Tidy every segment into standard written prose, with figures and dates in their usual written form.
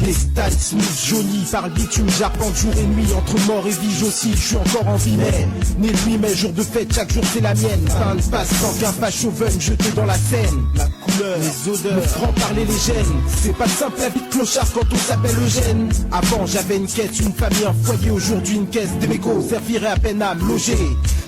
Les stats, Smith, Johnny, par le bitume, j'arpente jour et nuit, entre mort et vie j'oscille, je suis encore en vie, mais né lui, mais jour de fête, chaque jour c'est la mienne. Fin de passe sans qu'un facho veuille me jeter dans la Seine. La couleur, les odeurs, me feront parler les gènes. C'est pas simple la vie de clochard quand on s'appelle Eugène. Avant j'avais une quête, une famille, un foyer, aujourd'hui une caisse de mégots, servirait à peine à me loger.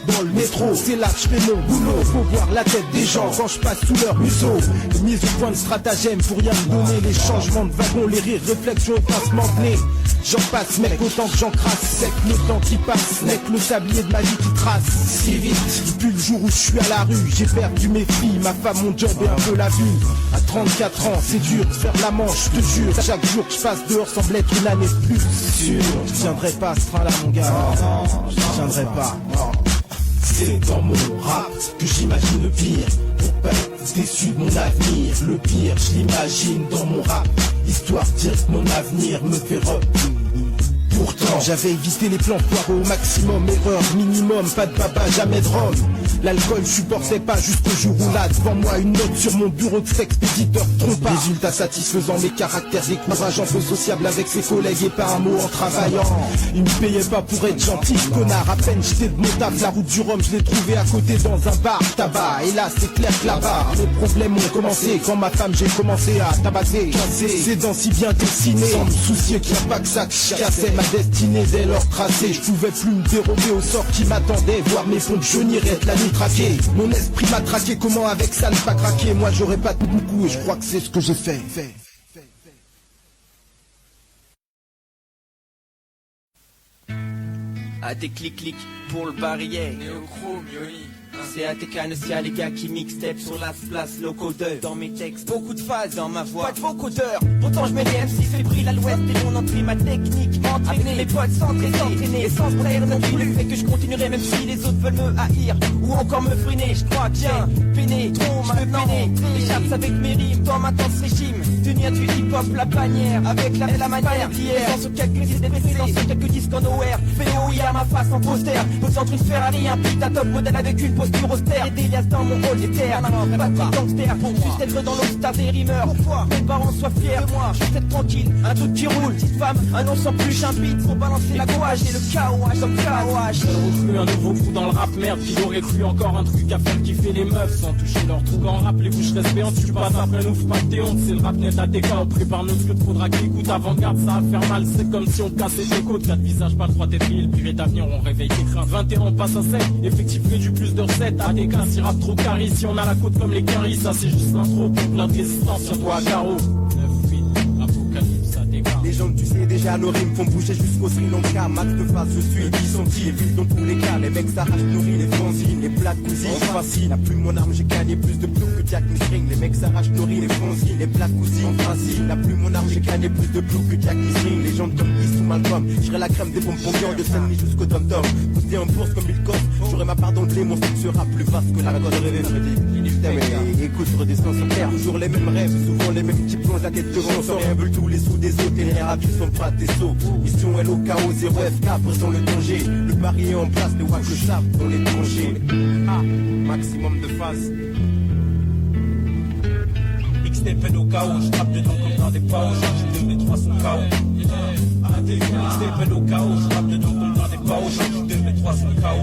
Dans le métro, c'est là que je fais mon boulot. Faut voir la tête des gens quand je passe sous leur museau. Mise au point de stratagème pour rien me donner. Les changements de wagon, les rires, réflexions et pincements de nez. J'en passe mec, autant que j'en crasse. Sec le temps qui passe, mec, le tablier de ma vie qui trace si vite. Depuis le jour où je suis à la rue, j'ai perdu mes filles, ma femme, mon job et un peu la vue. À 34 ans, c'est dur de faire la manche, je te jure. Chaque jour que je passe dehors semble être une année de plus. Sûr, je tiendrai pas à ce train là mon gars. Je tiendrai pas. C'est dans mon rap que j'imagine le pire. Pour pas être déçu de mon avenir. Le pire, je l'imagine dans mon rap. Histoire de dire que mon avenir me fait revenir. Pourtant j'avais évité les plans foireux au maximum. Erreur minimum, pas de baba, jamais de rhum. L'alcool je supportais pas jusqu'au jour où là devant moi une note sur mon bureau de expéditeur trompa. Résultat satisfaisant, mes caractères décourageants, peu sociable avec ses collègues et pas un mot en travaillant. Il me payait pas pour être gentil, connard. À peine j'étais de mon taf, la route du Rhum, je l'ai trouvé à côté dans un bar tabac. Et là c'est clair que là-bas les problèmes ont commencé quand ma femme j'ai commencé à tabasser. Ses dents si bien dessinées, sans me soucier qu'il n'y a pas que ça que je cassais. Ma destinée dès leur tracé, je pouvais plus me dérober au sort qui m'attendait. Voir mes pompes jaunir et être la nuit traqué. Mon esprit m'a traqué, comment avec ça ne pas craquer. Moi j'aurais pas tout beaucoup et je crois que c'est ce que j'ai fait. À tes clics pour le barillet. Néochrome, Yoli. C'est ATK, Nocia, les gars qui mixtape sur la place, locodeur. Dans mes textes, beaucoup de phases dans ma voix. Pas de vocodeur, pourtant je mets les MC fébriles à l'ouest et mon entrée, ma technique. Avec mes potes s'entraîner et sans sprayer non plus. Fait que je continuerai même si les autres veulent me haïr ou encore me friner. Je crois que j'ai peiné, trop maintenant. J'échappe avec mes rimes dans ma danse régime. Tenir du hip-hop la bannière avec la manière d'hier. Sur quelques disques dépressés, sur quelques disques en OR. VOIR ma face en poster. Posant une Ferrari, un putain top modèle avec une posture austère. Et des liasses dans mon rôle d'éther. Pas de gangster, juste être dans l'obstacle des rimeurs. Pourquoi mes parents soient fiers de moi, juste être tranquille. Un truc qui roule, petite femme, un nom sans plus, un beat pour balancer la gouache et le KOH comme KOH. J'ai recru un nouveau coup dans le rap, merde, qui aurait cru encore un truc à faire kiffer les meufs sans toucher leur truc en rap. Les bouches respéantes, tu passes après nous, pas que t'es honte, c'est le rap net ATK. On prépare nos trucs, faudra qu'il écoute avant-garde, ça va faire mal. C'est comme si on cassait tes côtes, 4 visages, pas le droit d'être le pire d'avenir, on réveille tes craintes. 21 passe à 7, effectif réduit plus de recettes. ATK, si rap trop carré, si on a la côte comme les caries, ça c'est juste l'intro, plein de résistance, sur toi à carreau. 9-8, apocalypse ATK. Les gens tu sais déjà nos rimes font bouger jusqu'au Sri Lanka. Max de face je suis, qui sont-ils? Dans tous les cas, les mecs s'arrachent nourris, les fanzines, les plats de cousine. Facile, la plus mon arme, j'ai gagné plus de plots que Jack Mistring. Les mecs s'arrachent nourris, les fanzines, les plats de cousine. Facile, la plus mon arme, j'ai gagné plus de plots que Jack Mistring. Les gens comme East ou Malcolm, j'irai la crème des pompons de Saint-Denis jusqu'au Tom-Tom. Côté en bourse comme il coste, j'aurai ma part d'anglais, mon style sera plus vaste que la côte de rêver. Écoute, je redescends sur terre, toujours les mêmes rêves, souvent les mêmes qui plongent la tête devant. Sans rien veulent tous les sous des autres, et les rapides sont pas des sauts. Mission LOKO 0 FK, présent le danger. Le pari est en place, les wack le savent dans les tranchées. Ah, maximum de phase. XTP au chaos, je tape dedans comme dans des paos. J'ai 2 les 3 sont KO. XTP au chaos, je tape dedans comme dans des paos. J'ai 2 les 3 sont KO.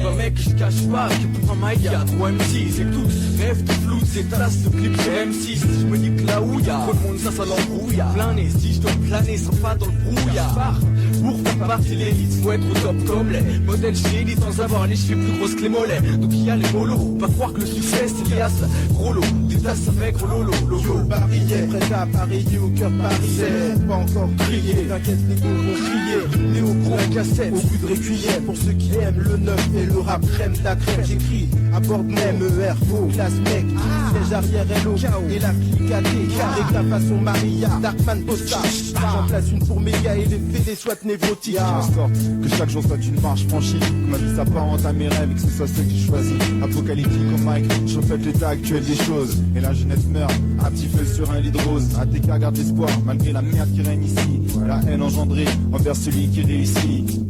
Bah mec, je cache pas que pour un mic y'a 3 M6 et que tous rêvent de flou, ces tasses de clips sur M6. Je me dis que là où y'a trop de monde, ça l'embrouille. Planer, si je dois planer, sans pas dans le brouillard. Pour faire partie l'élite, faut être au top comme les modèles chez Elite sans avoir les cheveux plus grosses que les mollets. Donc il y a les molos, pas croire que le succès c'est lias. Gros lot, des tasses avec Rololo. Yo, barillet, prêt à parier au cœur parisien. Pas encore crié, t'inquiète, les gros vont crier. Néo-gros, la cassette, au bout de récuillère. Pour ceux qui aiment le neuf et le rap, crème de la crème. J'écris à bord de MER, faux, classe mec. Siège arrière, LO, et la clique AT. Avec la façon Maria, Darkman Posta. J'en place une pour méga et les fédés soient névrotiques. Que chaque jour soit une marche franchie, que ma vie s'apparente à mes rêves et que ce soit ceux que j'ai choisi. Apocalyptique comme Mike, je reflète l'état actuel des choses. Et la jeunesse meurt, un petit feu sur un lit de rose. ATK garde l'espoir, malgré la merde qui règne ici. La haine engendrée envers celui qui réussit.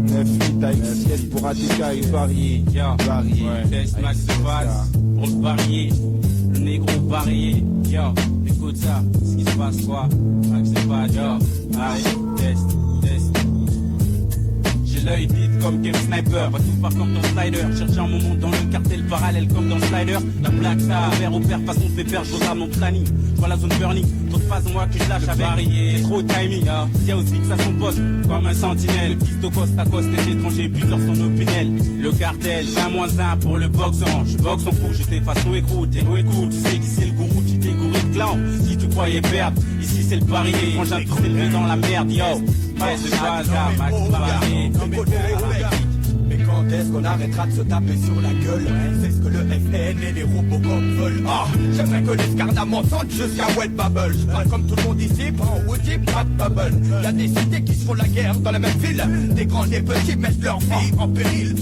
9-8 AXS pour ATK et varié. Varié, test max de base pour le varier. parier. Yo, écoute ça, ce qui se passe quoi? C'est pas yo, aïe, test. J'ai l'œil vide comme Game Sniper, pas tout part comme dans Slider. Cherche un moment dans le cartel parallèle comme dans Slider. La blague ça, vers au père, façon fait perdre, je regarde mon planning. Je vois la zone burning, trop de phases en moi que je lâche avec varié. C'est trop timing, y'a aussi que ça son poste, comme un sentinelle. Le fils de coste à coste, des étrangers, plusieurs sont nos pinelles. Le cartel, 20-1 pour le boxant. Je boxe en fou, j'étais façon écoute. Et écoute, tu sais qui c'est le gourou, tu t'es gouré de clan. Si tu croyais perdre, ici c'est le parier. Quand j'ai tout élevé dans la merde, yo. Ouais, c'est pas hasard, Max Barrier. Mais quand est-ce qu'on arrêtera de se taper sur la gueule? C'est ce que le FN et les Robocop veulent. J'aimerais que l'escarnat m'entende jusqu'à Wet Bubble. Je parle comme tout le monde ici, pas en Woody, pas de Bubble. Y'a des cités qui se font la guerre dans la même ville. Des grands, des petits mettent leur vie en péril.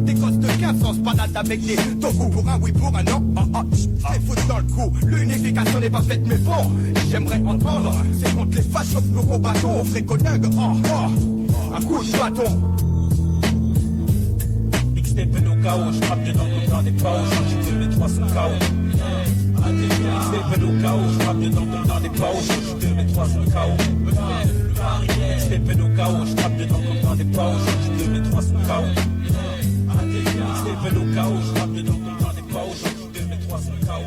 Des gosses de 15 ans se baladent avec des tofu pour un oui, pour un non. C'est foutre dans le coup. L'unification n'est pas faite, mais bon, j'aimerais entendre. C'est contre les fachos, le gros bâton, on ferait connug. Un coup de bâton. Mixtape au chaos, je frappe dedans comme dans des paos, je te mets 300 KO. Mixtape au chaos, je frappe dedans comme dans des paos, je te mets 300 KO. Mixtape au chaos, je frappe dedans comme dans des paos, je te mets 300 KO. Mixtape au chaos, je frappe dedans comme dans des paos, je te mets 300 KO.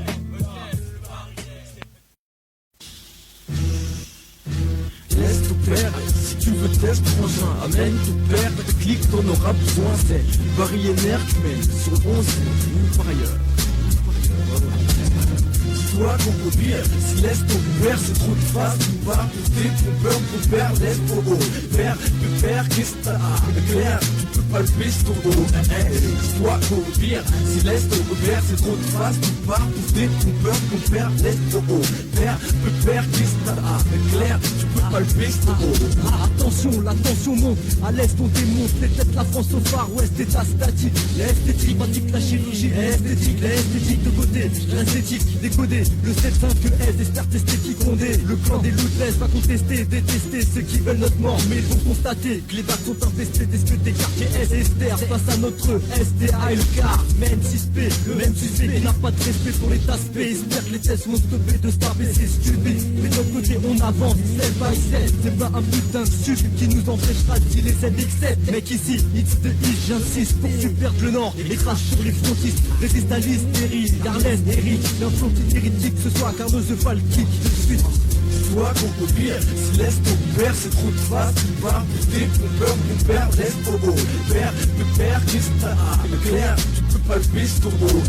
Laisse tout père, si tu veux test frangin, amène tout père, clique t'en auras besoin, c'est Paris énergumène, sur 11, nulle par ailleurs. Dis-toi qu'on peut pire, si laisse ton père, c'est trop de face, tu pars pousser ton peur, ton père, laisse ton haut. Père, le père, qu'est-ce que t'as? Claire, tu peux palper ton haut. Dis-toi qu'on peut pire, si laisse ton père, c'est trop de face, tu pars pousser ton peur, ton père, laisse ton haut. Père, le père, qu'est-ce que t'as? Claire, tu peux palper ton haut. Attention, la tension monte, à l'est on démonte, c'est peut-être la France au Far West, état statique. L'esthétique pratique la chirurgie, l'esthétique de côté, l'esthétique décodée. Le 7-5 que S, des pertes esthétiques rondées. Le clan des lootless va contester, détester ceux qui veulent notre mort. Mais ils vont constater que les vagues sont infestées des que des quartiers S et Esther face à notre SDA et le car. Même 6P, le même suspect qui n'a pas de respect pour les tasses P. Espère que les tests vont stopper de starver, c'est stupide. Mais de notre côté on avance, 7 by 7. C'est pas un putain de sud qui nous empêchera de dealer ZX7. Mec ici, it's the east, j'insiste pour super le nord. Et crache sur les frontistes, résiste à l'hystérie. Carles, Eric, l'info qui hérite ce soir, car ne se pas le kick de suite. Dis-toi qu'on peut pire, si laisse ton père, c'est trop de face, tu pars pousser ton peur, ton père, laisse ton haut. Père, le père, qu'est-ce que t'as? Claire, tu peux palper ton haut.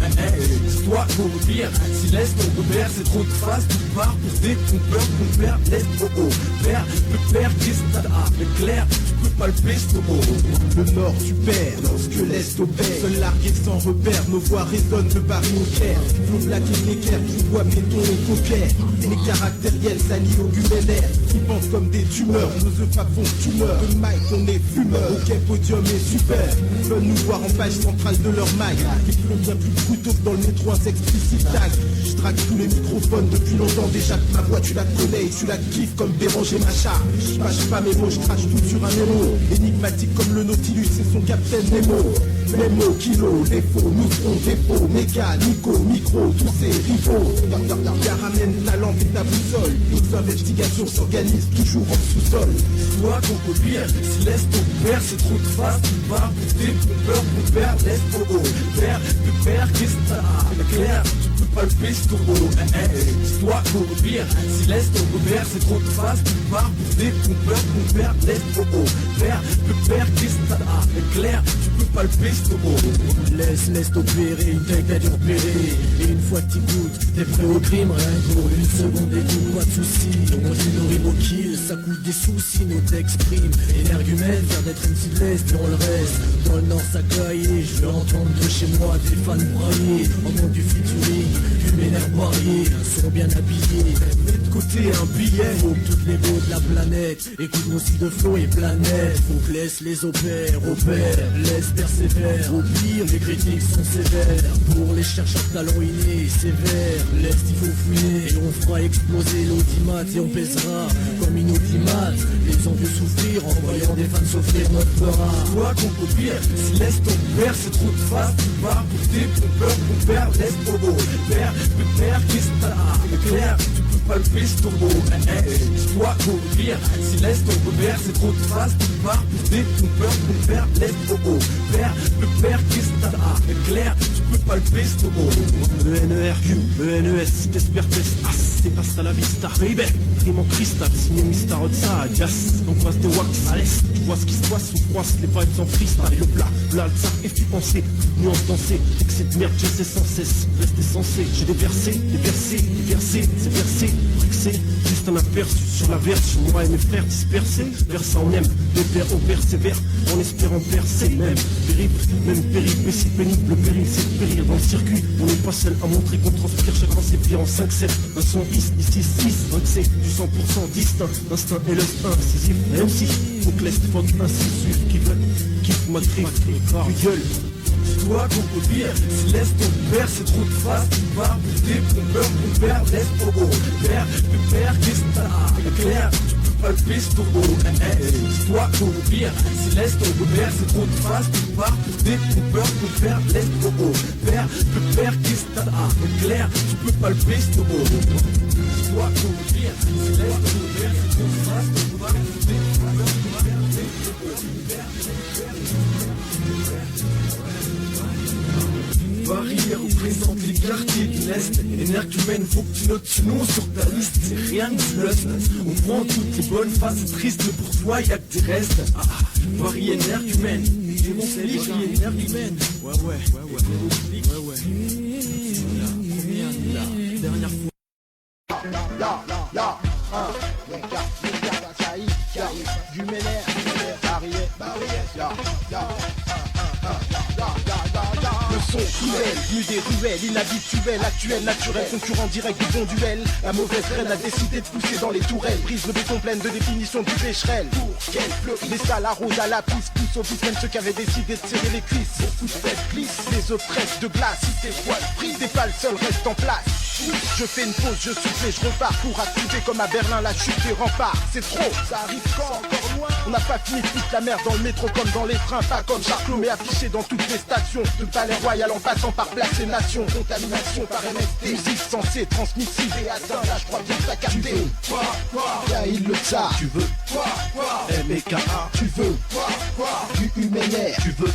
Dis-toi qu'on peut pire, si laisse ton père, c'est trop de face, tu pars pousser ton peur, ton père, laisse ton haut. Père, le père, qu'est-ce que t'as? Claire, tu peux palper ton haut. Le nord tu perds, lorsque l'est obère. Seul largué sans repère, nos voix résonnent de Paris au Caire. Flow black et l'éclair, tu vois béton et paupières. Les caractériels s'allient au gumelaire. Ils pensent comme des tumeurs, nos œufs font tumeur. Le mic, on est fumeur, ok podium est super. Ils veulent nous voir en page centrale de leur mag. Ils font bien plus de couteaux que dans le métro, un explicite tag. Je traque tous les microphones depuis longtemps déjà. Ma voix tu la connais et tu la kiffes comme Béranger Macha. Je mâche pas mes mots, je crache tout sur un mémo. Énigmatique comme le Nautilus et son capitaine Nemo. Mémo, kilo, les faux, nous serons dépôt. Méga, Nico, micro, tous ces rivaux. Caramène ta lampe et ta boussole. Nos investigations s'organisent toujours en sous-sol. Dis-toi qu'on peut pire, si laisse ton père, c'est trop de face, tu pars pousser ton peur, ton père, laisse ton haut. Père, le père, qu'est-ce que t'as? Claire, tu peux palper ton haut. Dis-toi qu'on peut pire, si laisse ton père, c'est trop de face, tu pars pousser ton peur, ton père, laisse ton haut. Père, le père, qu'est-ce que t'as? Claire, tu peux palper ton haut. Laisse t'opérer, une tech à repérer. Et une fois que t'y goûtes, t'es prêt au crime, rien que pour une seconde et tout, pas de soucis. On continue nos rimes au kill, ça coûte des soucis, nos textes priment. Énergumène, faire d'être une ciblesse, mais on le reste. Dans le nord ça caille, je veux entendre de chez moi des fans brailler. En monde du featuring, du ménère barrier, un son bien habillé. Mets de côté un billet, faut que toutes les mots de la planète. Écoute nos styles de flow et planète. Faut que laisse les opère, laisse persévère. Au pire, les critiques sont sévères. Pour les chercheurs de talent innés, sévères. Laisse il faut fouiller, et on fera exploser l'audimat. Et on pèsera comme une audimat. Les ont vu souffrir en voyant des fans s'offrir notre fera. Toi qu'on peut pire, si laisse ton père, c'est trop de face, tu pars pousser ton peur, ton père, laisse ton haut. Père, le père, qu'est-ce que t'as? pas le pestombo. Toi courir, si laisse ton repère, c'est trop de phrases. Tu pars pour des trompeurs, ton père laisse au père, le père qu'est-ce que t'as clair, tu peux pas le pestombo. E-N-E-R-Q, E-N-E-S, Despertes, As, c'est hasta la vista, baby. Rime en cristal, signé Mr. Otsa, Gas, on croise des wax à l'est, tu vois ce qui se passe, on croise les vibes en freestyle, le plat, l'alza, et tu pensais, nuance danser, excès de merde, j'essaie sans cesse, rester sensé, j'ai des versets, c'est versé, c'est juste un aperçu sur la verse, moi et mes frères dispersés, verse on aime, les pères on persévère, en espérant percer, même péripétie pénible, le péril c'est de périr dans le circuit, on n'est pas seul à montrer qu'on transpire, chacun ses pieds en 5-7, un son ici, un c'est du 100% distinct, instinct et le 1, incisif, même si, faut que l'est fuck incisif, qui veut, kiffe ma griffe, puis gueule. Toi crocodile, si laisse ton père, c'est trop de face. Tu pars pour tes pompeurs, mon père laisse au père, le père qu'est-ce que t'as clair, tu peux pas le pestombo. Toi crocodile, si laisse ton père, c'est trop de face. Tu pars pour tes pompeurs, mon père laisse au père, le père qu'est-ce que t'as clair, tu peux pas le pestombo. Toi crocodile, si laisse ton père, c'est trop de face. Tu pars pour tes pompeurs, mon père laisse au père. Barrière représente les quartiers de l'Est. Énergumène, faut que tu notes ce nom sur ta liste. C'est rien que du lust. On prend toutes les bonnes faces tristes, mais pour toi y'a que des restes. Paris énergumène, c'est mon Paris énergumène. Ouais. La dernière fois. Le son cruel, nu des ruelles, inhabituel, actuel, naturel, concurrent direct du bon duel. La mauvaise graine a décidé de pousser dans les tourelles. Brise le béton pleine de définition du pécherel. Pour qu'elle fleurit, les salles arrosent à la pisse, poussent au bout même ceux qui avaient décidé de serrer les cuisses. Beaucoup de fêtes glissent, les autres restent de glace. Si tes poils pris, t'es pas le seul, reste en place. Je fais une pause, je souffle et je repars pour activer comme à Berlin la chute des remparts. C'est trop, ça arrive quand encore loin. On n'a pas fini de foutre la merde dans le métro comme dans les trains, pas comme Charclos mais affiché dans toutes les stations. De Palais Royal en passant par Place et Nation. Contamination par MST, musique censée transmissive et atteint, là je crois bien que t'as capté. Yaïl le tsar, Tu veux M.E.K.A. tu veux du UMNR, Tu veux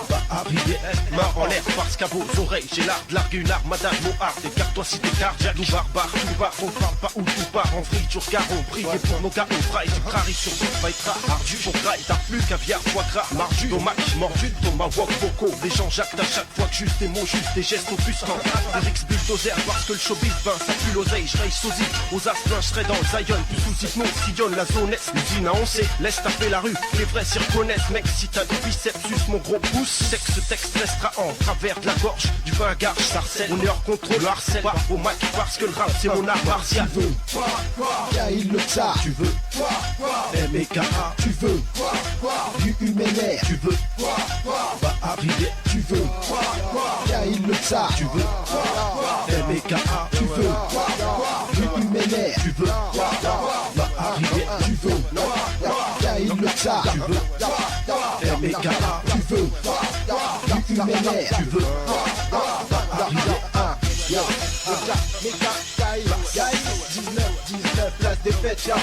va arriver, main en l'air parce qu'à vos oreilles j'ai l'art de larguer une armada de mots hard. Écarte-toi si t'es cardiaque, nous barbare, tout va, on parle pas où tout part en vrille, tu regardes, on brille et pour nos gars on braille, du crari sur tout va être ardu pour graille, t'as plus caviar, foie gras, mardu, tomate, mordu, tomahawk, boco, des gens jactent à chaque fois que juste des mots, juste des gestes au buscan, Rix bulldozer parce que le showbiz ça pue l'oseille, je raye sosie, aux aspins, je serai dans le Zion, plus sous hypnose, sillonne la zone est, l'usine à oncer, laisse taper la rue, les vrais s'y reconnaissent, mec si t'as des biceps, suce mon gros pouce, c'est que ce texte restera en travers de la gorge, du vingard, sarcelle, on est hors contrôle, le harcèle, pas au Mac parce que le rap c'est mon art martial. tu veux Yaïl le tsar, Tu veux M.E.K.A. tu veux du UMNR, Tu veux va arriver, tu veux Yaïl le tsar, tu veux M.E.K.A. tu veux du UMNR, Tu veux va arriver, tu veux Yaïl le tsar, tu veux M.E.K.A. tu veux du UMNR, Tu veux va arriver, Yaïl 19 place des fêtes, ya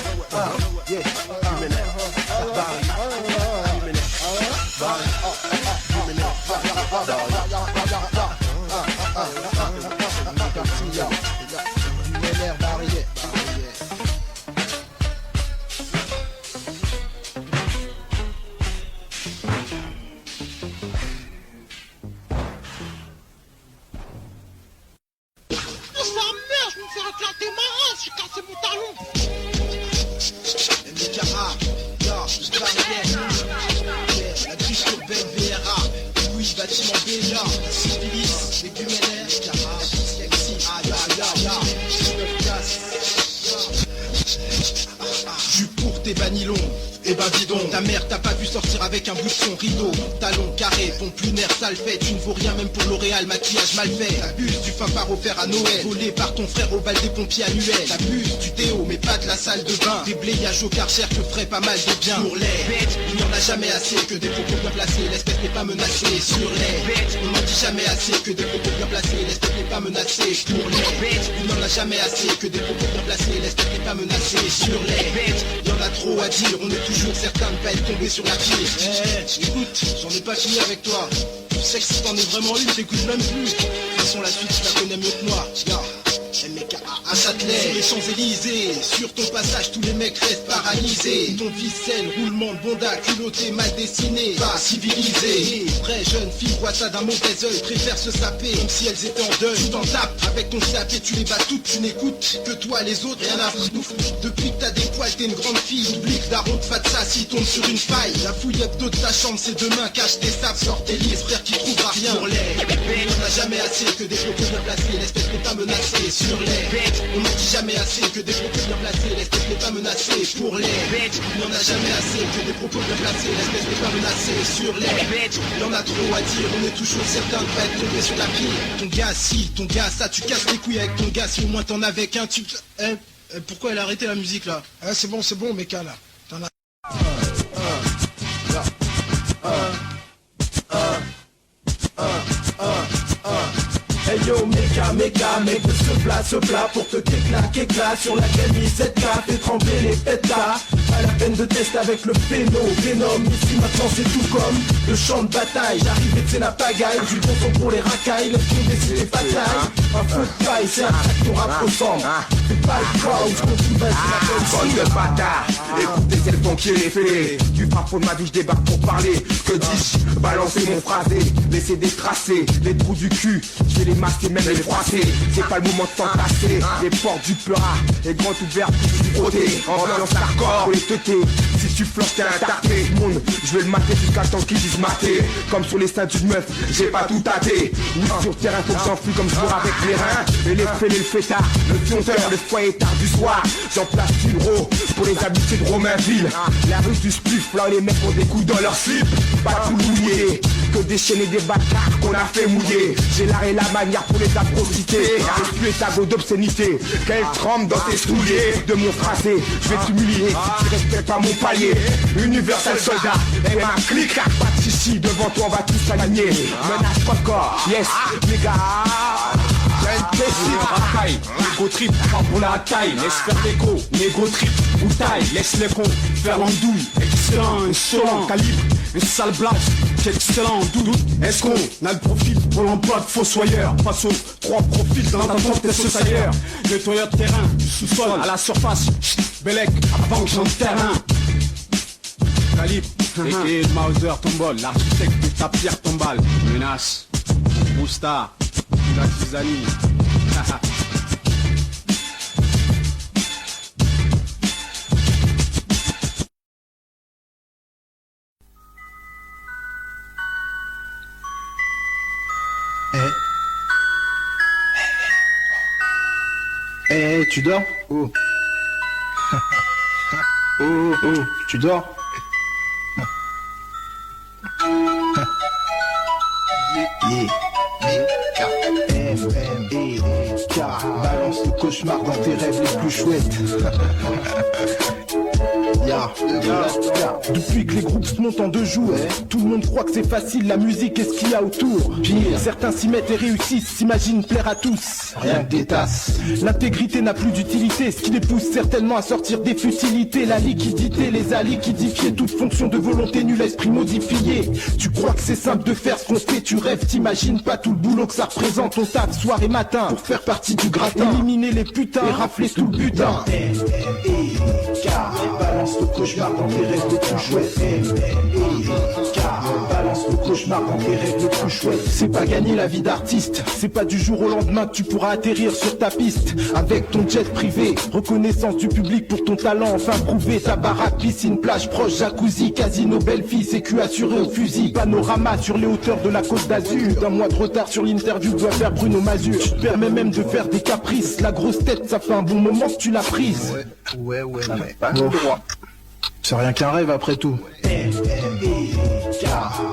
La triche urbaine VRA, oui, bâtiment déjà, syphilis, légumènes, Cara, Jus pour tes vanillons, Eh ben dis donc, ta mère t'a pas vu sortir avec un bout de son rideau. Talon carré, pompe lunaire, sale fait. Tu ne vaux rien même pour L'Oréal, maquillage mal fait. T'abuses du fin fard offert à Noël, volé par ton frère au bal des pompiers annuels. T'abuses du déo mais pas de la salle de bain. Des blayage au Karcher te ferait pas mal de bien. Pour les bêtes, il n'y en a jamais assez que des propos bien placés. L'espèce n'est pas menacée. Sur les bêtes, on n'en dit jamais assez que des propos bien placés. L'espèce n'est pas menacée. Pour les bêtes, il n'y en a jamais assez que des propos bien placés. L'espèce n'est pas menacée. Sur les bêtes, il y en a trop à dire. On est toujours certain de pas être tombé sur la pire. Écoute, j'en ai pas fini avec toi. Tu sais que si t'en es vraiment une, t'écoutes même plus. De toute façon la suite je la connais mieux que moi. MK à Châtelet, sur les Champs-Élysées. Sur ton passage tous les mecs restent paralysés. Ton vicelle, roulement de bonda, culotté, mal dessiné, pas civilisé. Vraie jeune fille voit ça d'un mauvais œil, préfère se saper comme si elles étaient en deuil. Tu t'en tapes avec ton CAP, tu les bats toutes, tu n'écoutes que toi les autres, rien à foutre. Depuis que t'as des poils, t'es une grande fille. Oublie que Daron de Fatsa s'il tombe sur une faille. La fouille hebdo de ta chambre, c'est demain, cache tes sables, sort tes livres, frère qui trouvera rien. Pour les on n'a jamais assez que des propos bien placés, l'espèce n'est pas menacée. Sur les bêtes, on n'en dit jamais assez que des propos bien placés, l'espèce n'est pas menacée. Pour les bêtes, il n'y en a jamais assez que des propos bien placés, l'espèce n'est pas menacée. Sur les bêtes, il y en a trop à dire, on est toujours certain de pas être tombé sur la pire. Ton gars si, ton gars ça, tu casses les couilles avec ton gars, si au moins t'en avais qu'un, tu... pourquoi elle a arrêté la musique là? C'est bon, Meka là. T'en as... Hey yo méga mec de ce plat pour te qu'éclat sur la canne 7K fait trembler les pétards. Pas la peine de tester avec le Venom. Ici maintenant c'est tout comme le champ de bataille. J'arrive et c'est la pagaille, du bon son pour les racailles. Laisse tomber c'est les batailles. Un feu de paille, c'est un track qu'on rap ressemble. C'est pas le crowd, je continue c'est la bonne de bâtard, écoutez c'est le ton qui est fêlé. Du parfum de ma vie je débarque pour parler. Que dis-je, balancer mon phrasé. Laisser des tracés, les trous du cul. Je vais les masquer, même les froisser. C'est pas le moment de s'entasser. Les portes du Peura, les grandes ouvertes pour du frotté. Ambiance hardcore pour les teutés. Si tu flanches t'es un tarté. Monde, je vais le mater jusqu'à temps qu'ils disent mater. Comme sur les seins d'une meuf, j'ai pas tout tâté. Oui sur le terrain faut que j'enfuis comme je cours avec les reins. Et les fêlés, le fêtard, le fionteur, le foyer tard du soir. J'en place une euro pour les habitués de Romainville. La rue du spliff, là les mecs ont des coups dans leur slip. Pas tout mouillé, que des chaînes et des bâtards qu'on a fait mouiller. J'ai l'art et la manière pour les approfiter. Et tu es ta go d'obscénité, qu'elle trempe dans tes souliers. De mon phrasé, je vais t'humilier si tu respectes pas mon palier. Universal soldat, et ma clique, pas de chichi, devant toi on va tous s'aligner. Menace pas corps, yes, les gars. Racaille, négo trip, pas pour la taille, laisse faire l'écho, négo trip, ou taille, laisse les cons faire l'andouille, excellent, insolent, calibre, les sales blagues, qu'excellent, doudou, est-ce qu'on a le profil pour l'emploi de fossoyeur, face aux 3 profils dans la vente des sausailleurs, nettoyeur de terrain, du sous-sol à la surface, Bellec, avant que j'en terrain. Calibre, et Mauser tombole, l'architecte de ta pierre tombale, menace, Mousta, la tisanie. Tu dors? Oh. Tu dors? F-M-E-K, balance le cauchemar dans tes rêves les plus chouettes. Depuis que les groupes se montent en 2 jours, tout le monde croit que c'est facile, la musique et ce qu'il y a autour. Pire, certains s'y mettent et réussissent, s'imaginent plaire à tous. Rien que des tasses. L'intégrité n'a plus d'utilité, ce qui les pousse certainement à sortir des futilités. La liquidité les a liquidifiés, toute fonction de volonté nulle, esprit modifié. Tu crois que c'est simple de faire ce qu'on fait, tu rêves, t'imagines pas tout le boulot que ça représente. On tape soir et matin pour faire partie du gratin, éliminer les putains et rafler tout le butin. Balance le cauchemar dans tes rêves les plus chouettes. Balance le cauchemar dans tes rêves les plus chouettes. C'est pas gagner la vie d'artiste, c'est pas du jour au lendemain que tu pourras atterrir sur ta piste avec ton jet privé. Reconnaissance du public pour ton talent enfin prouvé. Ta baraque, piscine, plage proche, jacuzzi, casino, belle fille, sécu assuré au fusil. Panorama sur les hauteurs de la Côte d'Azur. D'un mois de retard sur l'interview doit faire Bruno Mazur. Tu te permets même de faire des caprices. La grosse tête, ça fait un bon moment que tu l'as prise. Ouais, mais pas le droit. C'est rien qu'un rêve après tout. M-M-E-K,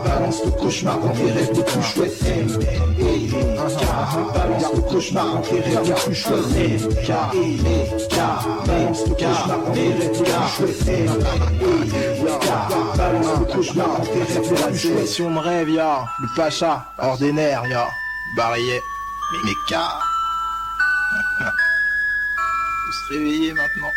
balance le cauchemar dans tes rêves les plus chouettes. M-M-E-K, balance le cauchemar dans tes rêves les plus chouettes. M-K-E-K, balance le cauchemar dans tes rêves les plus chouettes. M-M-E-K, balance le cauchemar dans tes rêves les plus chouettes. Si on me rêve, ya, le pacha, ordinaire, ya, barillet, mais K. Faut se réveiller maintenant.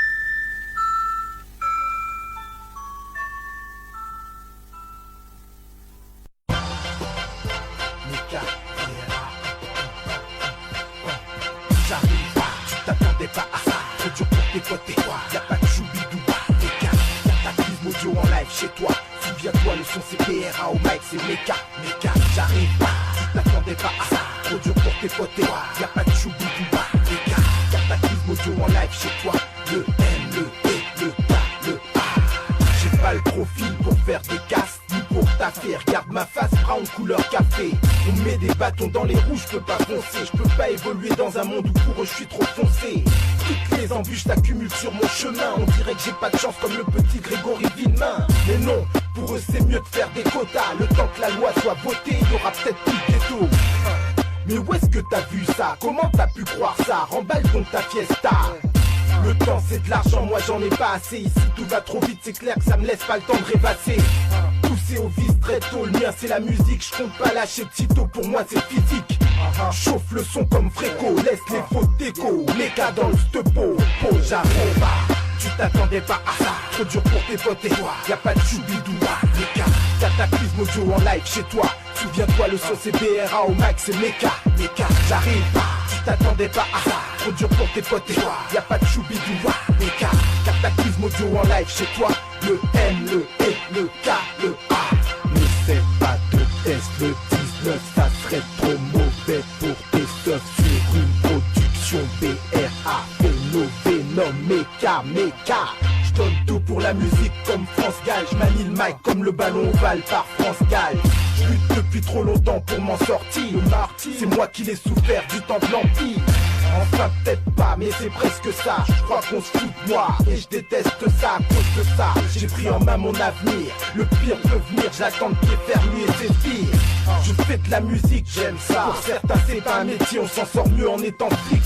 J'arrive pas, tu t'attendais pas à ça. Trop dur pour tes potes et toi. Y'a pas de choubidouba, Meka. Y'a ta prise mojo en live chez toi. Souviens-toi, le son c'est PRA au mic, c'est Meka. Meka, j'arrive pas, tu t'attendais pas à ça. Trop dur pour tes potes et toi. Y'a pas de choubidouba, Meka. Y'a ta prise mojo en live chez toi. Le M, le E, le K, le A. J'ai pas le profil pour faire des casses. Pour taffer, regarde ma face, brown couleur café. On me met des bâtons dans les roues, je peux pas foncer. Je peux pas évoluer dans un monde où pour eux je suis trop foncé. Toutes les embûches s'accumulent sur mon chemin. On dirait que j'ai pas de chance comme le petit Grégory Villemain. Mais non, pour eux c'est mieux de faire des quotas. Le temps que la loi soit votée, il y aura peut-être plus de ghetto. Mais où est-ce que t'as vu ça? Comment t'as pu croire ça? Remballe donc ta fiesta. Le temps c'est de l'argent, moi j'en ai pas assez. Ici tout va trop vite, c'est clair que ça me laisse pas le temps de rêvasser. Poussé au vice très tôt, le mien c'est la musique. Je compte pas lâcher Tito, pour moi c'est physique. Chauffe le son comme Fréco, laisse les fautes déco. Les cas dans le stepo, j'arrive pas. Tu t'attendais pas à ça, trop dur pour tes potes et toi. Y'a pas de choubidoua, les gars. Cataclysme audio en live chez toi. Souviens-toi, le son c'est BRA au max, c'est Meka. Meka, j'arrive pas. Tu t'attendais pas à ça, trop dur pour tes potes et toi. Y'a pas de choubidoua, Meka. Cataclysme audio en live chez toi. Le M, le E, le K, le A. Ne fais pas de test, le 19, ça serait trop mauvais pour tes stuff sur une production BRA. Venom, Meka, Meka. J'donne tout pour la musique comme France Gall. J'manie le mic comme le ballon ovale par France Gall. J'lutte depuis trop longtemps pour m'en sortir. C'est moi qui l'ai souffert du temps de l'Empire. Enfin peut-être pas, mais c'est presque ça. Je crois qu'on se fout de moi et je déteste ça à cause de ça. J'ai pris en main mon avenir. Le pire peut venir, j'attends de pied fermé et c'est pire. Je fais de la musique, j'aime ça. Pour certains c'est pas un métier, on s'en sort mieux en étant flic.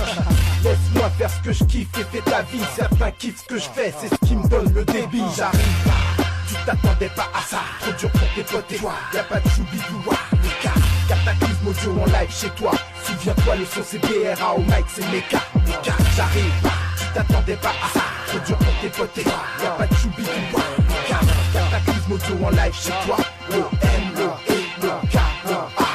Laisse-moi faire ce que je kiffe et fais ta vie. Certains kiffent ce que je fais, c'est ce qui me donne le débit. J'arrive pas, tu t'attendais pas à ça. Trop dur pour tes potes et toi. Y'a pas de choubidoua, Meka. Cataclysme audio en live chez toi. Souviens-toi, le son c'est BRA au mic, c'est Meka. Meka, j'arrive pas, tu t'attendais pas à ça. Trop dur pour tes potes et toi. Y'a pas de choubidoua, Meka. Cataclysme audio en live chez toi. Le M, le E, le K, le A.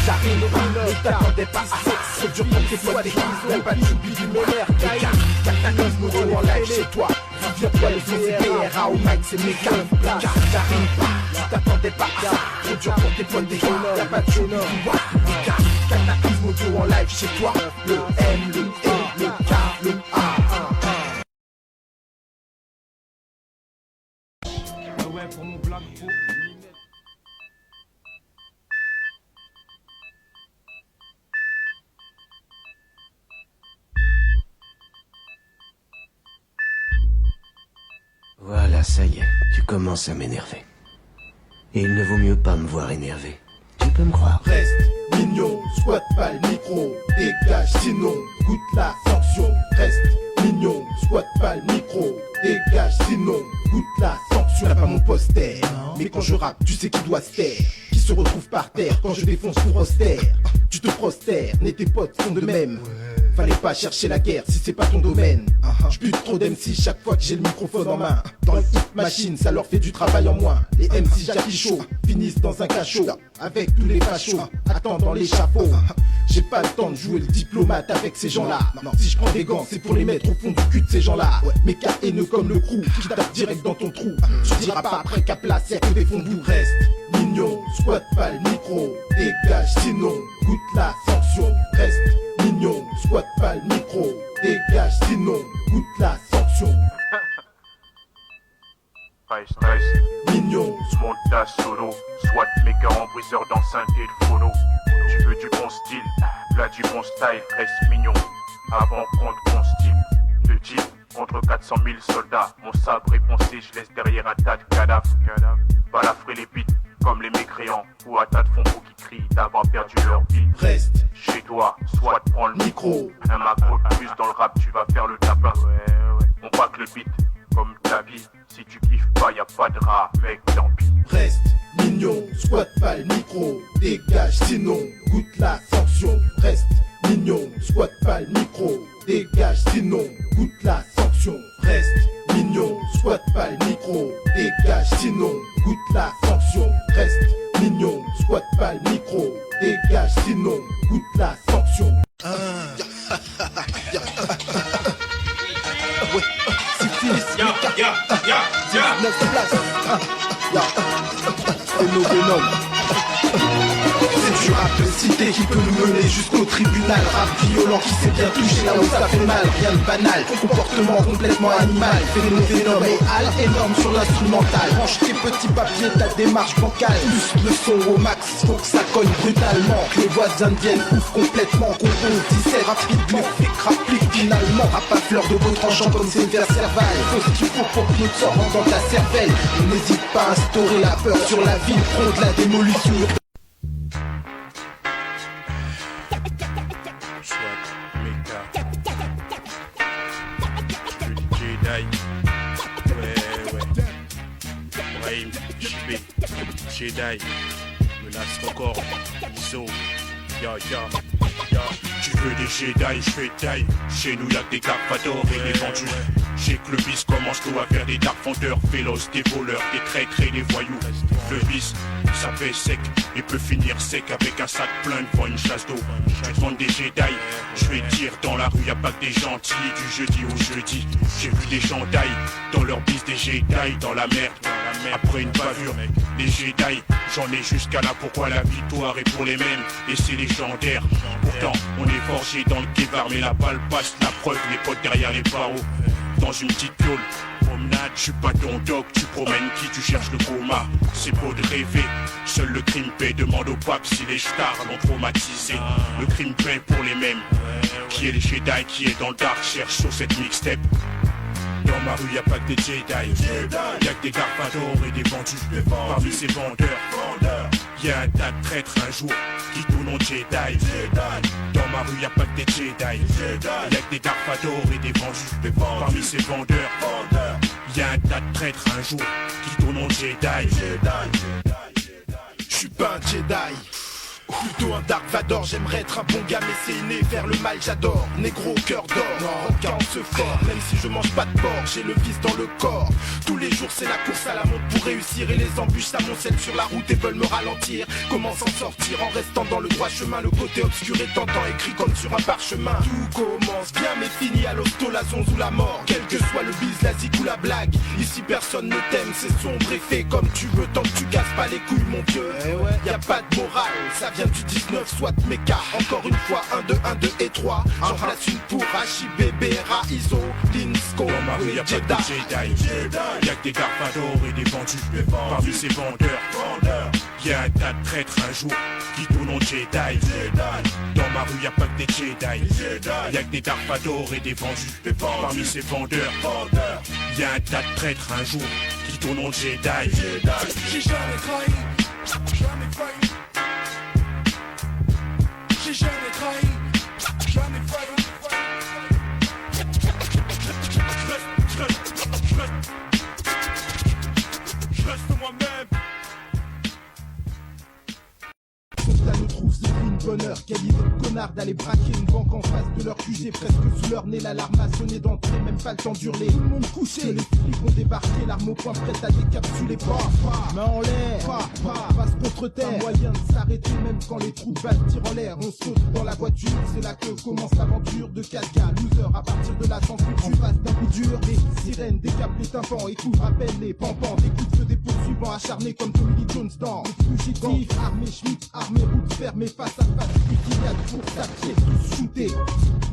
J'arrive pas, ne t'attendais pas à ça. Trop dur pour tes potes et toi. Y'a pas de choubidoua, Meka. Cataclysme audio en live chez toi. Souviens-toi, le son c'est BRA au mic, c'est Meka. Meka, j'arrive pas, tu t'attendais pas à ça. Trop dur pour tes potes et toi. Y'a pas de choubidoua, Meka. Cataclysme audio en live chez toi. Le M, le E, le K, le A. Ouais, pour mon blague, faut... Voilà, ça y est, tu commences à m'énerver. Et il ne vaut mieux pas me voir énervé. Tu peux me croire. Reste mignon, squatte pas le micro. Dégage sinon, goûte la sanction. Reste mignon, squatte pas le micro. Dégage sinon, goûte la sanction. T'as pas mon poster, mais quand je rappe, tu sais qui doit se taire. Qui se retrouve par terre quand je défonce pour austère. Tu te prostères, et tes potes font de même. Fallait pas chercher la guerre si c'est pas ton domaine. J'bute trop d'MC chaque fois que j'ai le microphone en main. Dans le hit machine, ça leur fait du travail en moins. Les MC Jackie Chaud finissent dans un cachot avec tous les fachos attendant l'échafaud. J'ai pas le temps de jouer le diplomate avec ces gens-là. Si je prends des gants, c'est pour les mettre au fond du cul de ces gens-là. Mais cas haineux comme le crew qui tape direct dans ton trou. Tu diras pas après qu'à place, y'a que des fonds doux. Reste mignon, squatte pas le micro. Dégage sinon, goûte la sanction. Reste mignon, squatte pas le micro. Dégage sinon, goûte la sanction. Mignon, montage solo, soit maker en briseur d'enceinte et de phono. Tu veux du bon style, là du bon style, reste mignon. Avant qu'on te constipe, le type, contre 400 000 soldats. Mon sabre est poncé, je laisse derrière un tas de cadavres. Balafrer les bites comme les mécréants ou un tas de fonds qui crient d'avoir perdu leur vie. Reste chez toi, soit prends le micro. Un macro de plus dans le rap, tu vas faire le tapin. On pack le beat comme ta vie. Si tu kiffes pas, y'a pas de rat, mec, tant pis. Reste mignon, squat pas le micro. Dégage, sinon goûte la sanction. Reste mignon, squat pas le micro. Dégage, sinon goûte la sanction. Reste mignon, squat pas le micro. Dégage, sinon goûte la sanction. Reste mignon, squat pas le micro. Dégage, sinon goûte la sanction. Ouais, c'est fini, c'est 9 places. C'est nos Venom. C'est du rap de cité qui peut nous mener jusqu'au tribunal. Rap violent qui sait bien toucher là où ça fait mal. Rien de banal, comportement complètement animal. Phénomène et hal énorme sur l'instrumental. Range tes petits papiers, ta démarche bancale. Plus le son au max, faut que ça cogne brutalement. Que les voisins deviennent ouf complètement. Qu'on 17 rapidement, rapplique finalement. Rap à fleur de beau tranchant comme c'est vers Serval. Faut ce qu'il faut pour que notre sort rentre dans ta cervelle. On n'hésite pas à instaurer la peur sur la ville. Front de la démolition. Jedi, menace record, ISO, ya. Tu veux des Jedi, je fais taille. Chez nous y'a que des carpadors et des vendus. J'ai que le bis commence tout à faire des dark fondeurs, vélos, des voleurs, des traîtres et des voyous. Le bis, ça fait sec et peut finir sec avec un sac plein devant une chasse d'eau. Tu demandes des Jedi, je vais dire dans la rue y'a pas que des gentils. Du jeudi au jeudi, j'ai vu des gendailles dans leur bis, des Jedi dans la merde. Après une bavure, les Jedi, j'en ai jusqu'à là. Pourquoi la victoire est pour les mêmes et c'est légendaire. Pourtant on est forgé dans le kébar, mais la balle passe, la preuve, les potes derrière les barreaux. Dans une petite piole, promenade, je suis pas ton doc, tu promènes qui, tu cherches le coma. C'est beau de rêver, seul le crime paie. Demande au pape si les stars l'ont traumatisé. Le crime paie pour les mêmes. Qui est les Jedi, qui est dans le dark, cherche sur cette mixtape. Dans ma rue y'a pas que des Jedi, y'a que des garfadors et des vendus. Parmi ces vendeurs, y'a un tas de traîtres un jour qui tournent en Jedi. Dans ma rue y'a pas que des Jedi, y'a que des garfadors et des vendus. Parmi ces vendeurs, y'a un tas de traîtres un jour qui tournent en Jedi. J'suis pas un Jedi, plutôt un Dark Vador. J'aimerais être un bon gars mais c'est inné, faire le mal j'adore. Négro cœur d'or, requin ce fort. Même si je mange pas de porc, j'ai le vice dans le corps. Tous les jours c'est la course à la montre pour réussir. Et les embûches s'amoncellent sur la route et veulent me ralentir. Comment s'en sortir en restant dans le droit chemin? Le côté obscur est tentant, écrit comme sur un parchemin. Tout commence bien mais finit à l'hosto, la zonze ou la mort. Quel que soit le bise, la zik ou la blague, ici personne ne t'aime, c'est sombre et fait comme tu veux. Tant que tu casses pas les couilles mon vieux, y'a pas de morale, ça vient du 19, soit méca. Encore une fois, 1, 2, 1, 2 et 3. J'en place une pour HIBB, Raizo, Linsco. Dans ma rue y'a pas de Jedi, y'a que des garfadors et des vendus. Parmi ces vendeurs, y'a un tas de traîtres un jour qui tournent en Jedi. Dans ma rue y'a pas que des Jedi, y'a que des garfadors et des vendus. Parmi ces vendeurs, y'a un tas de traîtres un jour qui tournent en Jedi. J'ai jamais trahi, jamais failli. J'ai jamais trahi, jamais failli. Je reste moi-même. Ça nous trouve ce une bonheur. Quelle idée de connard d'aller braquer une banque en face de leur QG. Presque sous leur nez, l'alarme a sonné d'entrée. Même pas le temps d'hurler. Tout le monde couché, les flics ont débarqué. L'arme au poing prête à décapsuler. Main en l'air, passe contre terre. Pas moyen de s'arrêter même quand les trous de balles tirent en l'air. On saute dans la voiture, c'est là que commence l'aventure de 4 gars loser. À partir de là sans futur, en face d'un coup dur. Les sirènes décapent les tympans. Écoute, rappelle les pampans. Des coups de feu des poursuivants acharnés comme Tommy Lee Jones dans le fugitif. Armé Schmitt, armé route fermée face à face. Fusillade pour sa pied, tous shootés.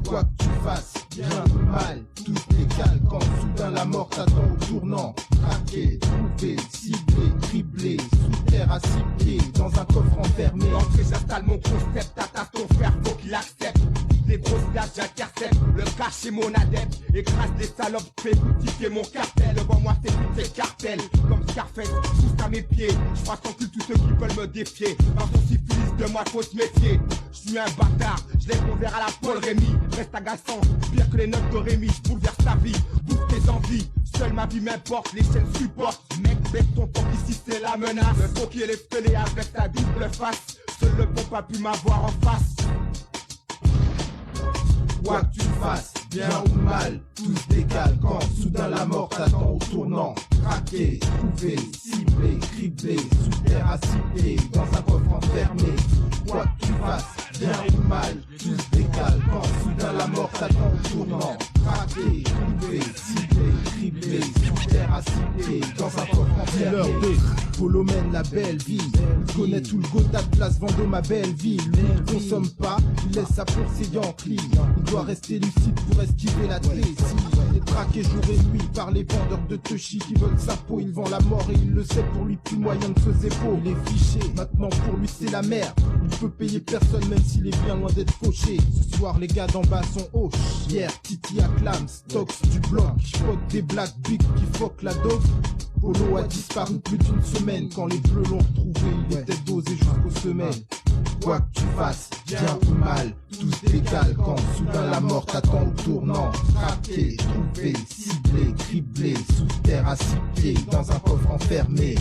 Quoi que tu fasses, bien ou mal, tout égal quand soudain la mort t'attend au tournant. Traqué, trouvé, ciblé, criblé, sous terre à 6 pieds, dans un coffre enfermé. L'entrée j'installe mon concept, tata ton frère faut qu'il accepte. Les les grosses places, j'intercepte. Le cash est mon adepte. Écrase des salopes, fais boutiquer mon cartel. Devant moi, c'est toutes ces cartels. Comme Scarface, pousse à mes pieds. Je frappe en cul tous ceux qui veulent me défier. Dans son syphilis de moi, faut se méfier. Je suis un bâtard, je lève mon verre à la Paul Rémy. Reste agaçant, pire que les notes de Rémi. Je bouleverse ta vie, bouffe tes envies. Seule ma vie m'importe, les chaînes supportent. Mec, baisse ton temps ici, c'est la menace. Le faux qui est fêlé avec ta double face. Seul le pompe a pu m'avoir en face. Quoi que tu fasses, bien ou mal, tous décalent quand soudain la mort t'attend au tournant. Traqué, trouvé, ciblé, criblé, sous terre à 6 pieds, dans un coffre enfermé. Quoi que tu fasses, bien ou mal, tous décalent quand soudain la mort t'attend au tournant. Traqué, trouvé, ciblé, criblé, sous terre à 6 pieds, dans un coffre enfermé. L'heure de Polomène, la belle ville. Il connaît tout le Gotha de place Vendôme, ma belle ville. Lui, il consomme pas, il laisse sa pour ses Yankees. Il doit rester lucide pour esquiver la trésie. Il est traqué jour et nuit par les vendeurs de Teuchi qui veulent sa peau. Il vend la mort et il le sait, pour lui plus moyen de se zépo. Il est fiché, maintenant pour lui c'est la merde. Il peut payer personne même s'il est bien loin d'être fauché. Ce soir les gars d'en bas sont hoches. Hier Titi acclame, Stocks du bloc. J'pote des black big qui fuck la dope. Polo a disparu plus d'une semaine. Quand les bleus l'ont retrouvé, il était dosé jusqu'aux semelles. Quoi que tu fasses, bien ou mal, tous décalent quand soudain la mort t'attend au tournant. Traqué, trouvé, ciblé, criblé, sous terre à 6 pieds, dans un coffre enfermé.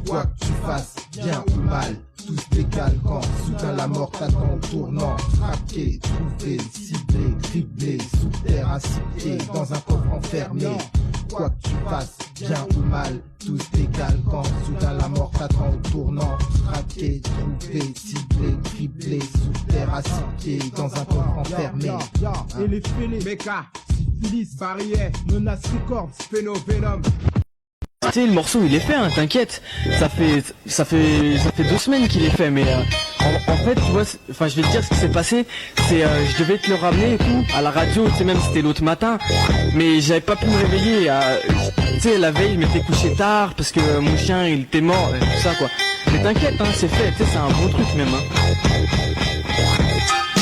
Quoi que tu fasses, bien ou mal, tous décalent quand soudain la mort t'attend au tournant. Traqué, trouvé, ciblé, criblé, sous terre à 6 pieds, dans un coffre enfermé. Quoi que tu fasses, bien ou mal, tous décalent quand soudain la mort t'attend au tournant. Traqué, trouvé, ciblé, criblé, sous terre à 6 pieds, dans un coffre enfermé. Et les fêlés, Meka, syphilis, Barrière, Menace Records, Phénovenom. Tu sais, le morceau il est fait, hein, t'inquiète. Ça fait 2 semaines qu'il est fait, mais en fait, tu vois, enfin je vais te dire ce qui s'est passé. C'est je devais te le ramener et tout à la radio, tu sais, même c'était l'autre matin, mais j'avais pas pu me réveiller. Tu sais, la veille, je m'étais couché tard parce que mon chien il était mort, et tout ça quoi. Mais t'inquiète, hein, c'est fait, tu sais, c'est un bon truc même.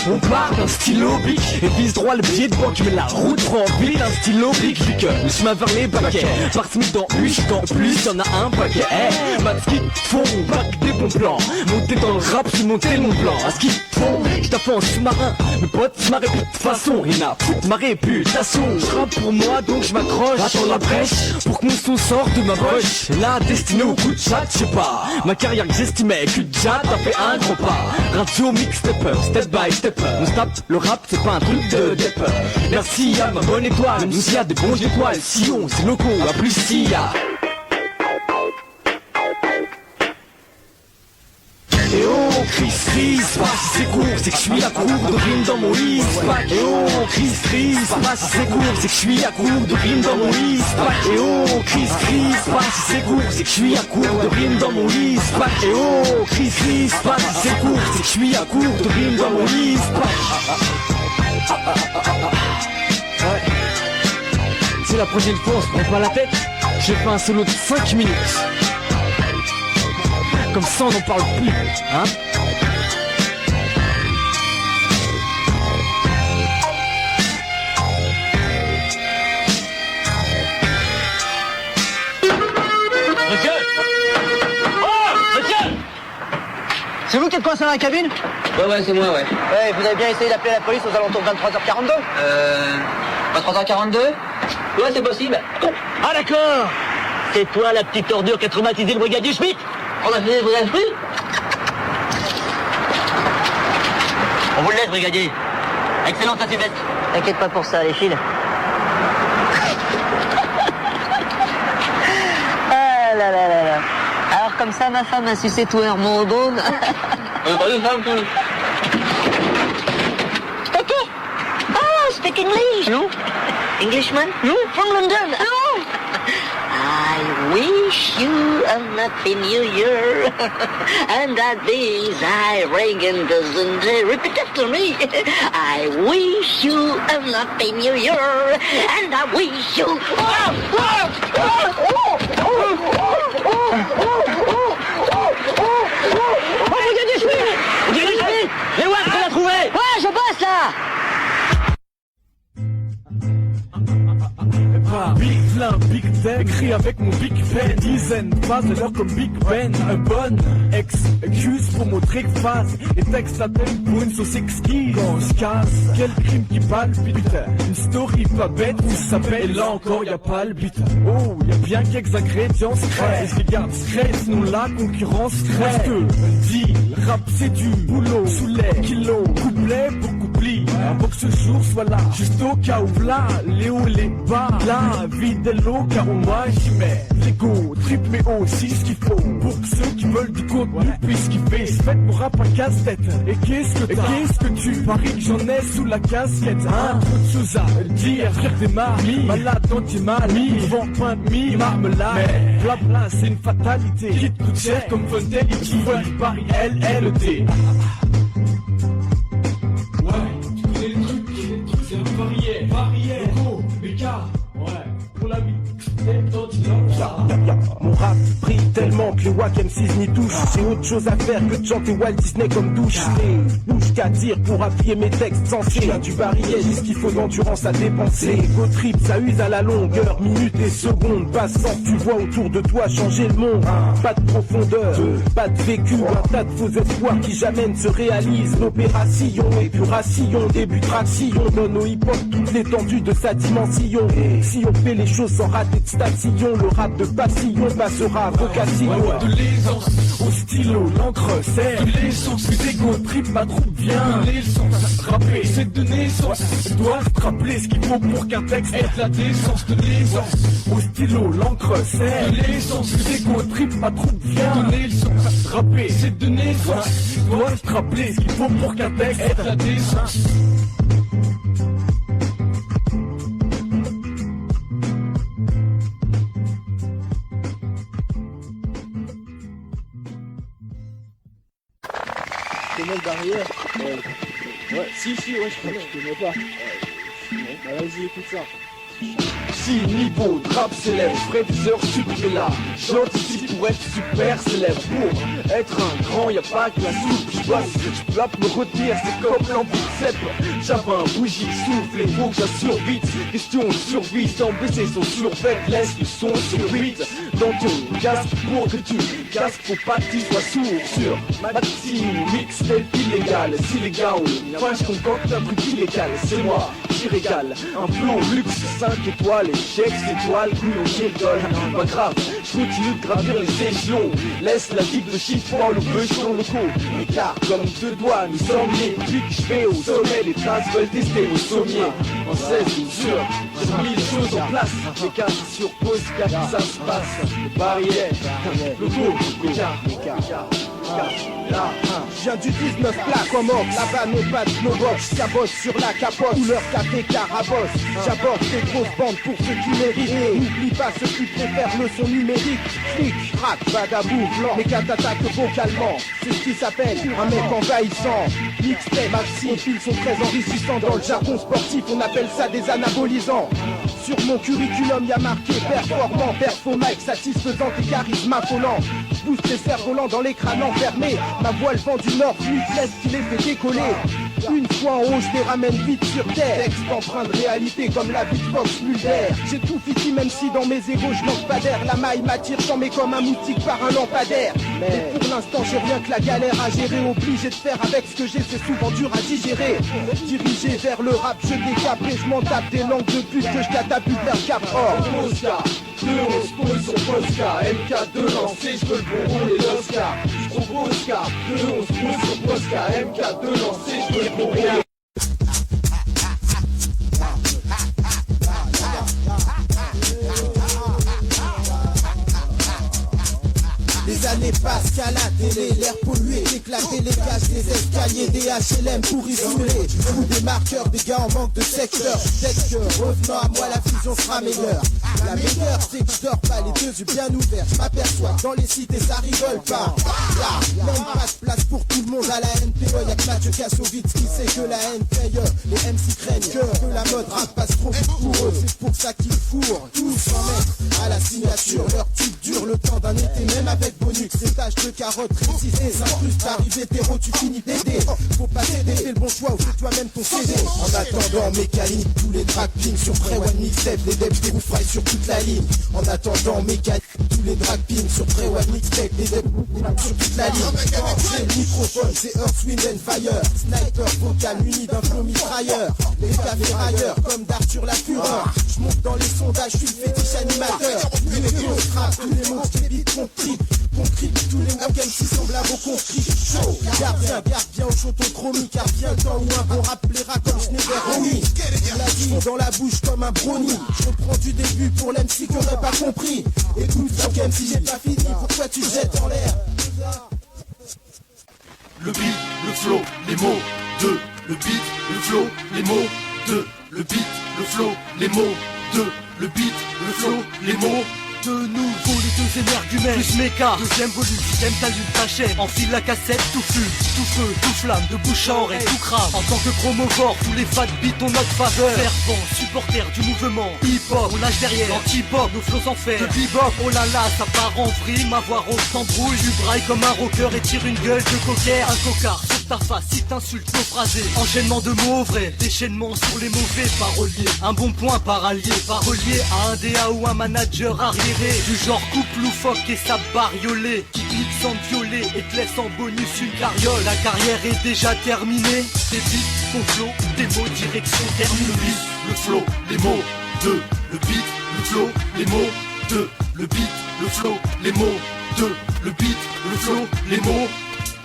On part d'un stylo bic et vise droit le pied de banque, mais la route prend vite d'un stylo bic. Le chemin vers les paquets, parti dans huche, dans plus y'en a un paquet. Eh, ma ski font, bac des bons plans. Monter dans le rap, j'ai monté mon plan. À ski font, j't'appelle en sous-marin. Mes potes m'arrêtent de toute façon, et n'a foutre ma réputation. J'rappe pour moi donc j'm'accroche. Attends la brèche pour que mon son sorte de ma poche. La destinée au coup de chat, j'sais pas. Ma carrière que j'estimais que déjà t'as fait un gros pas. Radio mix step by step. On se tape, le rap c'est pas un truc de dep. Merci à ma bonne étoile, même s'il y a des bons étoiles. Sion, c'est loco, à plus s'il y a. Et oh, Chris, pas si c'est court, c'est que je suis à court de rimes dans mon eastpack. Et oh, Chris, pas si c'est court, c'est que je suis à court de rimes dans mon eastpack. Et oh, Chris, pas si c'est court, c'est que je suis à court de rimes dans mon eastpack. Et oh, Chris, pas si c'est court, c'est que je suis à court de rimes dans mon eastpack. Ouais. C'est la prochaine fois, on se prend pas la tête. J'ai fait un solo de 5 minutes. Comme ça on n'en parle plus, hein. Monsieur! Oh! Monsieur! C'est vous qui êtes coincé dans la cabine? Ouais, c'est moi, ouais. Ouais, vous avez bien essayé d'appeler la police aux alentours de 23h42? 23h42? Ouais, c'est possible. Ah d'accord! C'est toi la petite ordure qui a traumatisé le brigadier Schmitt? On a fait, vous avez cru? On vous le laisse, brigadier. Excellente à Sylvestre. T'inquiète pas pour ça, les fils. Ah là là là là. Alors comme ça, ma femme a sucé tout mon dos. Ok. Oh, speak English. No. Englishman? No. From London? No. I wish you a happy new year, and that these I ring and doesn't repeat after me. I wish you a happy new year, and I wish you. Oh, regardez, je suis. Mais ouais, on l'a trouvé. Ouais, je bosse là. Big plein, Big Ten, écrit avec mon Big Pen. Dizaines de phrases de l'heure comme Big Ben. Un bon excuse pour montrer que phase. Les textes à thème pour une sauce exquise. Quand on se casse, quel crime qui palpite. Une story pas bête où ça s'appelle. Et là encore y'a pas le beat. Oh, y'a bien quelques ingrédients secrets. Et je les garde secrets, sinon la concurrence crée. Deal, rap c'est du boulot. Sous les kilos, couplet pour couplet. Pour que ce jour soit là, juste au cas où là, les hauts et les bas. La vie de l'eau, car au moins j'y mets l'ego, trip mais aussi ce qu'il faut. Pour que ceux qui veulent du contenu puissent kiffer. Se fait mon rap à casse-tête. Et qu'est-ce que tu paries que j'en ai sous la casquette, hein? Trop de choses à dire, faire des maris, malade anti-mal, vent point de mi, marmelade. Mais blabla, c'est une fatalité qui te coûte cher comme Fidelity. Paris LLD. Ouais, tu connais les trucs, c'est un barrière, logo, méca, ouais, pour la vie. Mon rap brille tellement que les wack M6 n'y touchent. J'ai autre chose à faire que de chanter Walt Disney comme douche. Les bouches qu'à dire pour appuyer mes textes censés. J'ai du barillet, j'ai ce qu'il faut d'endurance à dépenser. Go trip, ça use à la longueur, minutes et secondes. Passant, tu vois autour de toi changer le monde. Pas de profondeur, pas de vécu, un tas de faux espoirs qui jamais ne se réalisent. L'opération et épuration, début traction, donne au hip-hop toute l'étendue de sa dimension. Si on fait les choses sans rater de station, le rap de passion passera à vocation. De l'aisance au stylo, l'encre serre. De l'essence, que tes go trip, ma troupe vient. De l'essence, rapper, c'est de naissance. Dois te rappeler ce qu'il faut pour qu'un texte ait de la décence. De l'aisance au stylo, l'encre serre. De l'essence, que tes go trip, ma troupe vient. De l'essence, rapper, c'est de naissance. Dois te rappeler ce qu'il faut pour qu'un texte ait de la décence. Barrière. Ouais, si, ouais, je connais pas. Bah vas-y, écoute ça. Si niveau de rap célèbre, préviseur super là. J'anticipe pour être super célèbre. Pour être un grand, y'a pas que la soupe. Je dois me retenir, c'est comme l'envie de cèpe. J'avais un bougie, souffle, il faut que j'assure vite. Question de survie, sans baisser son survêt. Laisse le son sur 8 dans ton casque pour que tu casques. Faut pas que tu sois sourd sur ma team mixtape illégal. Si les gars ont enfin je concocte un truc illégal, c'est moi qui régale. Un flow luxe 5 étoiles, échecs, étoiles, couillon qui rigole. Pas grave, je continue de gravir les échelons. Laisse la digue de chiffon le bûcheron locaux. Car comme deux doigts, nous sommes les pics. Je vais au sommet, les traces veulent tester au sommier. En 16 mesures, j'ai mis les choses en place. Les cas sur pause, car ça se passe. Les barrières, le go, je viens du 19 plat comme Ox. Là-bas nos pattes, nos box, cabosse sur la capote. Couleur café carabosse. J'aborde ces grosses bandes pour ceux qui méritent. N'oublie pas ceux qui préfèrent le son numérique. Flic, rap, vagabond, blanc. Les gars t'attaquent vocalement. C'est ce qui s'appelle un mec envahissant. Mixtape, maxi, les fils sont très enrichissants. Dans le jargon sportif, on appelle ça des anabolisants. Sur mon curriculum, y'a marqué performant, performike, satisfaisant et charisme affolant. Pousse les cerfs-volants dans les crânes enfermés. Ma voile vent du nord, laisse qui les fait décoller. Une fois en haut, je les ramène vite sur terre. Texte empreint de réalité comme la vie de Fox Mulder. J'ai tout fiti même si dans mes égos je manque pas d'air. La maille m'attire, j'en mets comme un moustique par un lampadaire. Mais pour l'instant j'ai rien que la galère à gérer. Obligé de faire avec ce que j'ai, c'est souvent dur à digérer. Dirigé vers le rap, je décape et je m'en tape des langues de pute que je catapulte vers Cap Or. Oscar, 2 on se pose sur Posca, MK2 lancé, je veux le bonbon et l'Oscar. Je propose Car, 2 on se pose sur Posca, MK2 lancé, je veux le bonbon et l'Oscar. Les années passent qu'à la télé, l'air pollué, éclater les cages des escaliers, des HLM pour y simuler. Ou des marqueurs, des gars en manque de secteur. Peut-être que revenant à moi la fusion sera meilleure. La meilleure c'est que je dors pas les deux yeux bien ouverts. Je m'aperçois que dans les cités ça rigole pas. Là, même pas de place pour tout le monde à la NPE. Y'a que Mathieu Kassovitz qui sait que la haine paye. Les MC craignent que la mode rap passe trop vite pour eux. C'est pour ça qu'ils fourrent tous en mettre à la signature. Leur tube dure le temps d'un été même avec bonus. nuque, ces taches de carottes récisées s'incrustent, arrive hétéro, tu finis pédé. Faut pas céder, fais le bon choix ou fais toi-même ton CD. En attendant mécanique, tous les drag pings sur Pré One Mixtape, les devs des fry sur toute la ligne. En attendant mécanique, tous les drag pings sur Pré One Mixtape, les devs sur toute la ligne. C'est le microphone, c'est Earth, Wind and Fire. Sniper vocal muni d'un flow mitrailleur. Les gars ferrailleurs comme d'Arthur la Fureur. J'monte dans les sondages, je suis le fétiche animateur. Les mécos frappent, tous les mots qui bitent qu'on tripe. Qu'on cripe, tous les mots MC semblent à vos conflits. Chaud, garde bien au chaud ton chromie. Car vient le temps où un bon rap plaira comme Schneider Romy. La vie dans la bouche comme un brownie. Je reprends du début pour l'MC qu'on n'a pas compris. Écoute, donc MC j'ai pas fini, pourquoi tu te jettes en l'air? Le beat, le flow, les mots, deux. Le beat, le flow, les mots, deux. Le beat, le flow, les mots, deux. Le beat, le flow, les mots. De nouveau les deux énergumènes, plus méca, deuxième volume, t'aimes t'allume ta chaîne, enfile la cassette, tout fume, tout feu, tout flamme, de bouche à oreille, tout crame. En tant que promovore, tous les fat beats ont notre faveur. Fervent, supporter du mouvement, hip-hop, on lâche derrière, anti-pop, nos flots en fer. De bebop, oh là là, ça part en vrille, ma voix rose s'embrouille. Tu brailles comme un rocker et tire une gueule de cocker. Un cocard sur ta face, si t'insultes nos phrasés. Enchaînement de mots vrais, déchaînement sur les mauvais paroliers. Un bon point par allié, pas relié à un DA ou un manager arriéré. Du genre couple loufoque et sa bariolée qui clique sans violet et te laisse en bonus une carriole. La carrière est déjà terminée. Des beats, ton flow, des mots, direction terminée. Le beat, le flow, les mots, deux. Le beat, le flow, les mots, deux. Le beat, le flow, les mots, deux. Le beat, le flow, les mots.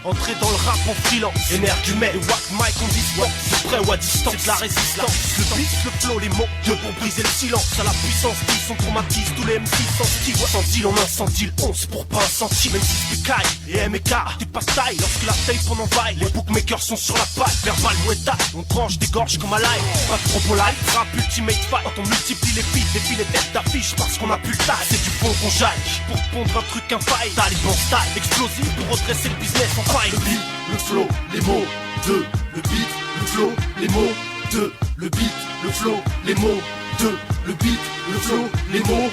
Entrer dans le rap en freelance, énergumène, wack mic on dit what, c'est prêt ou à distance, c'est de la résistance. Le beat, le flow, les mots, deux pour briser le silence. À la puissance, ils sont traumatisent, tous les MC sentis. Sans deal, on incendie le 11 pour pas un centime. Même si c'est Kai et MK, t'es pas taille lorsque la tape on envahit. Les bookmakers sont sur la paille, verbal mouetta, on tranche des gorges comme à live. Pas de propos live, rap ultimate fight. Quand on multiplie les feats, défile les têtes d'affiche parce qu'on a plus le taille. C'est du bon qu'on jaille, pour pondre un truc infaillible. Taliban style, explosif pour redresser le business en faille. Le beat, le flow, les mots, deux. Le beat, le flow, les mots, deux. Le beat, le flow, les mots, deux. Le beat, le flow, les mots.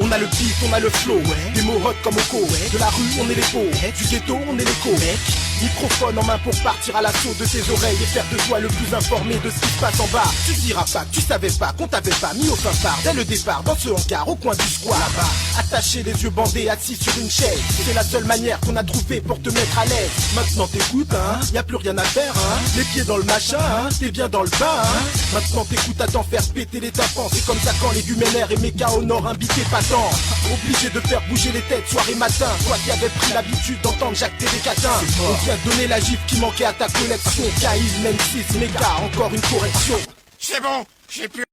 On a le beat, on a le flow, ouais. Des mots hot comme Oko, ouais. De la rue on est les beaux, du ghetto on est l'écho, mec. Microphone en main pour partir à l'assaut de tes oreilles et faire de toi le plus informé de ce qui se passe en bas. Tu diras pas que tu savais pas qu'on t'avait pas mis au fin phare dès le départ dans ce hangar au coin du square là-bas. Attaché les yeux bandés, assis sur une chaise. C'est la seule manière qu'on a trouvé pour te mettre à l'aise. Maintenant t'écoutes, hein, y a plus rien à faire, hein. Les pieds dans le machin, hein, t'es bien dans le bain, hein. Maintenant t'écoutes à t'en faire péter les tympans. C'est comme ça quand les guménères et méca au nord imbité pas tant. Obligé de faire bouger les têtes soir et matin. Toi qui avais pris l'habitude d'entendre jacter des catins. On vient de donner la gifle qui manquait à ta collection. K.I. même 6 méga, encore une correction. C'est bon, j'ai plus